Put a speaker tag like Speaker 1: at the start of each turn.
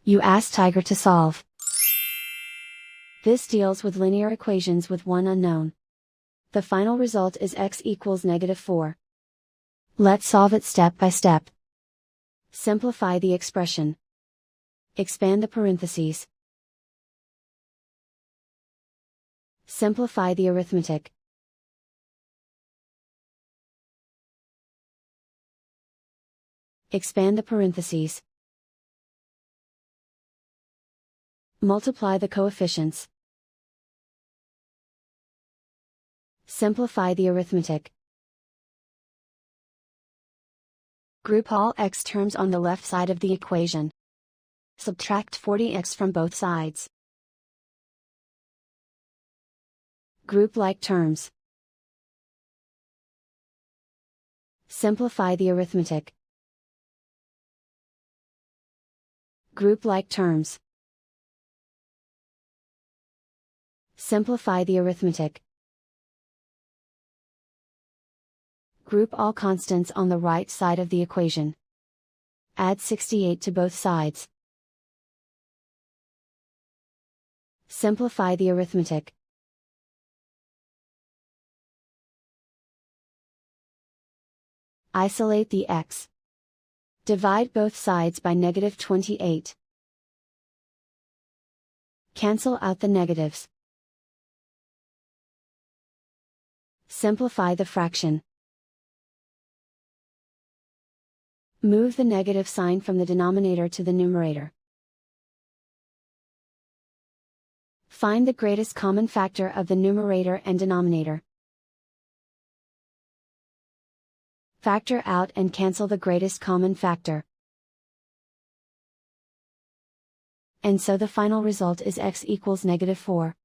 Speaker 1: You ask Tiger to solve. This deals with linear equations with one unknown. The final result is x equals -4. Let's solve it step by step. Simplify the expression. Expand the parentheses. Simplify the arithmetic. Expand the parentheses. Multiply the coefficients. Simplify the arithmetic. Group all x terms on the left side of the equation. Subtract 40x from both sides. Group like terms. Simplify the arithmetic. Group like terms. Simplify the arithmetic. Group all constants on the right side of the equation. Add 68 to both sides. Simplify the arithmetic. Isolate the x. Divide both sides by -28. Cancel out the negatives. Simplify the fraction. Move the negative sign from the denominator to the numerator. Find the greatest common factor of the numerator and denominator. Factor out and cancel the greatest common factor. And so the final result is x equals -4.